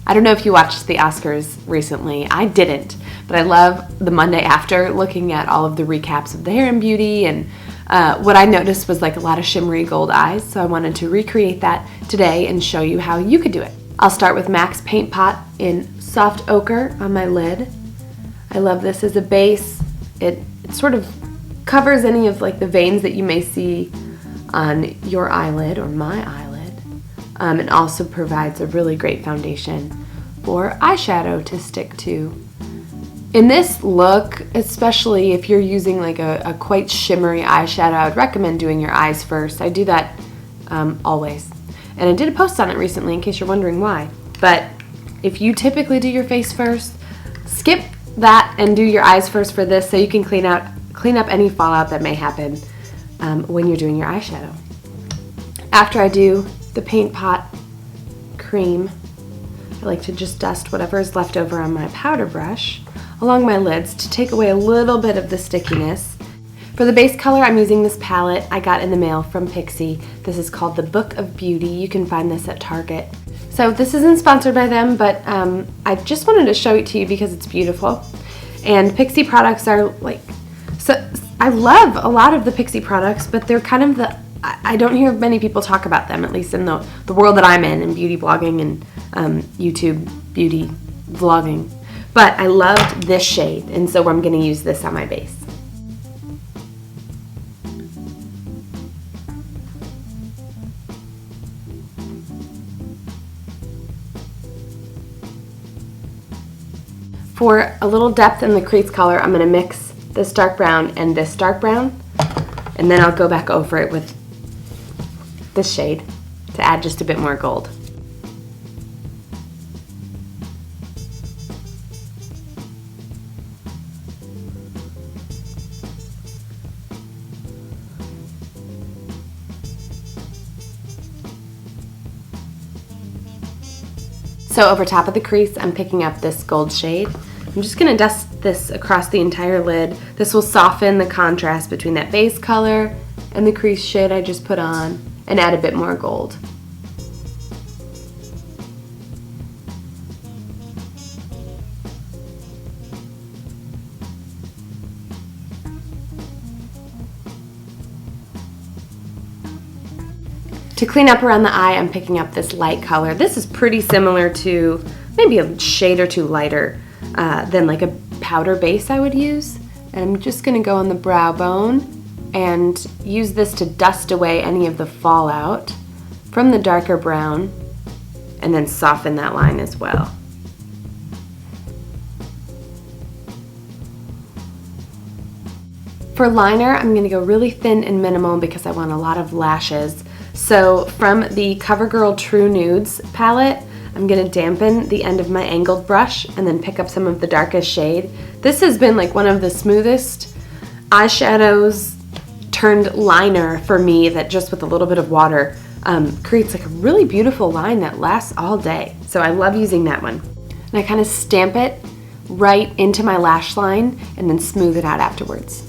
I don't know if you watched the Oscars recently. I didn't, but I love the Monday after looking at all of the recaps of the Hair and Beauty, and what I noticed was like a lot of shimmery gold eyes, so I wanted to recreate that today and show you how you could do it. I'll start with MAC's Paint Pot in Soft Ochre on my lid. I love this as a base. It sort of covers any of like the veins that you may see on your eyelid or my eyelid. It also provides a really great foundation for eyeshadow to stick to. In this look, especially if you're using like a quite shimmery eyeshadow, I would recommend doing your eyes first. I do that always. And I did a post on it recently in case you're wondering why. But if you typically do your face first, skip that and do your eyes first for this so you can clean up any fallout that may happen when you're doing your eyeshadow. After I do the Paint Pot cream, I like to just dust whatever is left over on my powder brush along my lids to take away a little bit of the stickiness. For the base color, I'm using this palette I got in the mail from Pixi. This is called the Book of Beauty. You can find this at Target. So this isn't sponsored by them, but I just wanted to show it to you because it's beautiful. And Pixi products are like, so I love a lot of the Pixi products, but they're kind of I don't hear many people talk about them, at least in the world that I'm in beauty blogging and YouTube beauty vlogging. But I loved this shade, and so I'm going to use this on my base. For a little depth in the crease color, I'm going to mix this dark brown and this dark brown, and then I'll go back over it with this shade to add just a bit more gold. So over top of the crease, I'm picking up this gold shade. I'm just going to dust this across the entire lid. This will soften the contrast between that base color and the crease shade I just put on and add a bit more gold. To clean up around the eye, I'm picking up this light color. This is pretty similar to maybe a shade or two lighter than like a powder base I would use. And I'm just going to go on the brow bone and use this to dust away any of the fallout from the darker brown and then soften that line as well. For liner, I'm going to go really thin and minimal because I want a lot of lashes. So from the CoverGirl True Nudes palette, I'm going to dampen the end of my angled brush and then pick up some of the darkest shade. This has been like one of the smoothest eyeshadows turned liner for me that just with a little bit of water creates like a really beautiful line that lasts all day. So I love using that one. And I kind of stamp it right into my lash line and then smooth it out afterwards.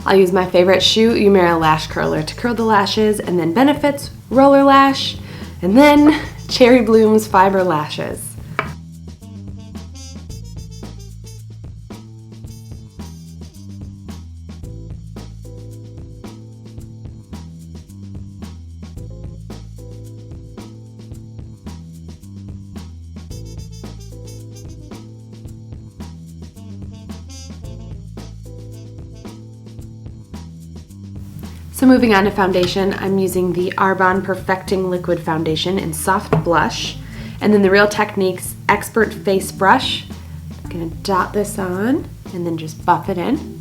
I'll use my favorite Shu Umeira lash curler to curl the lashes, and then Benefit's roller lash, and then Cherry Bloom's fiber lashes. So moving on to foundation, I'm using the Arbonne Perfecting Liquid Foundation in Soft Blush. And then the Real Techniques Expert Face Brush. I'm gonna dot this on and then just buff it in.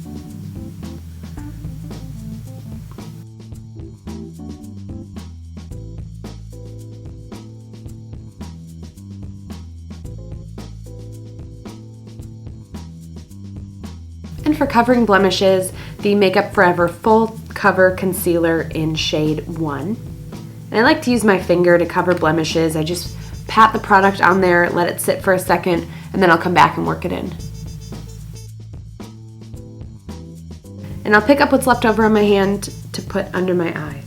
And for covering blemishes, the Makeup Forever Full Cover Concealer in shade 1. And I like to use my finger to cover blemishes. I just pat the product on there, let it sit for a second, and then I'll come back and work it in. And I'll pick up what's left over on my hand to put under my eyes.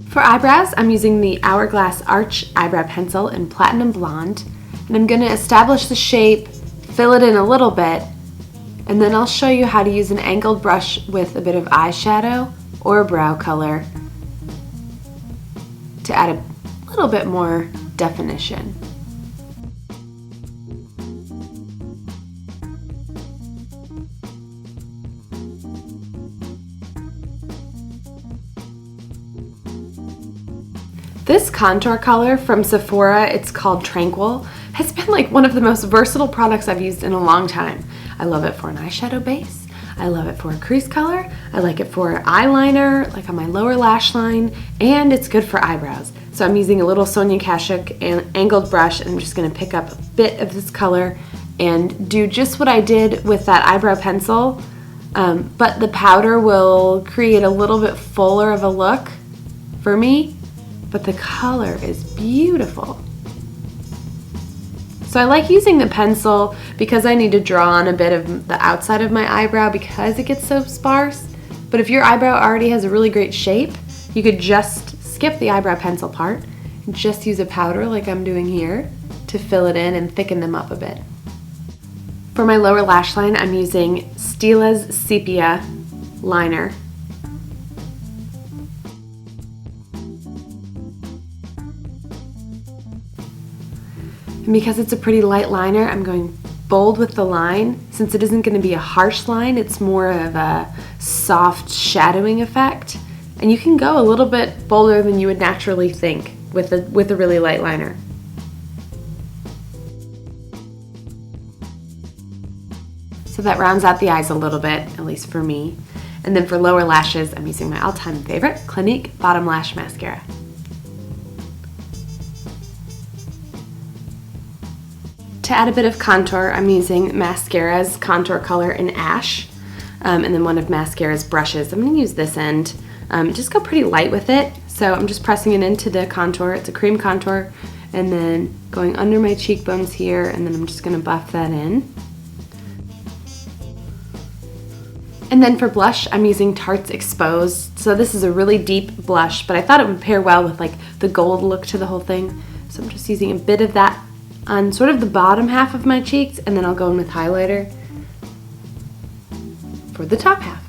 For eyebrows, I'm using the Hourglass Arch Eyebrow Pencil in Platinum Blonde, and I'm going to establish the shape, fill it in a little bit, and then I'll show you how to use an angled brush with a bit of eyeshadow or brow color to add a little bit more definition. This contour color from Sephora, it's called Tranquil, has been like one of the most versatile products I've used in a long time. I love it for an eyeshadow base. I love it for a crease color. I like it for eyeliner, like on my lower lash line, and it's good for eyebrows. So I'm using a little Sonia Kashuk angled brush, and I'm just gonna pick up a bit of this color and do just what I did with that eyebrow pencil, but the powder will create a little bit fuller of a look for me. But the color is beautiful. So I like using the pencil because I need to draw on a bit of the outside of my eyebrow because it gets so sparse. But if your eyebrow already has a really great shape, you could just skip the eyebrow pencil part and just use a powder like I'm doing here to fill it in and thicken them up a bit. For my lower lash line, I'm using Stila's Sepia liner. And because it's a pretty light liner, I'm going bold with the line. Since it isn't going to be a harsh line, it's more of a soft shadowing effect. And you can go a little bit bolder than you would naturally think with a really light liner. So that rounds out the eyes a little bit, at least for me. And then for lower lashes, I'm using my all-time favorite, Clinique Bottom Lash Mascara. To add a bit of contour, I'm using Mascara's contour color in Ash, and then one of Mascara's brushes. I'm going to use this end. Just go pretty light with it. So I'm just pressing it into the contour. It's a cream contour, and then going under my cheekbones here, and then I'm just going to buff that in. And then for blush, I'm using Tarte's Exposed. So this is a really deep blush, but I thought it would pair well with like the gold look to the whole thing. So I'm just using a bit of that on sort of the bottom half of my cheeks, and then I'll go in with highlighter for the top half.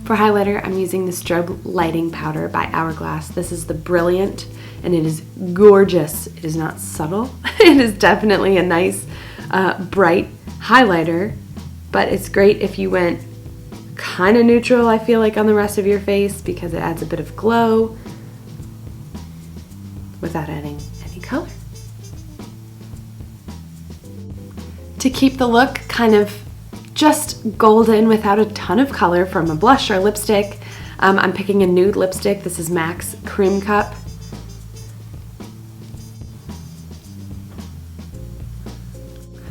For highlighter, I'm using the Strobe Lighting Powder by Hourglass. This is the Brilliant, and it is gorgeous. It is not subtle. It is definitely a nice, bright highlighter, but it's great if you went kind of neutral, I feel like, on the rest of your face because it adds a bit of glow without adding any color. To keep the look kind of just golden without a ton of color from a blush or lipstick, I'm picking a nude lipstick. This is MAC's Cream Cup.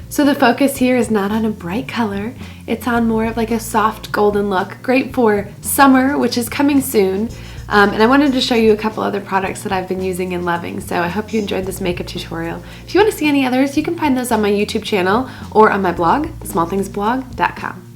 So the focus here is not on a bright color, it's on more of like a soft golden look, great for summer, which is coming soon. And I wanted to show you a couple other products that I've been using and loving, so I hope you enjoyed this makeup tutorial. If you want to see any others, you can find those on my YouTube channel or on my blog, smallthingsblog.com.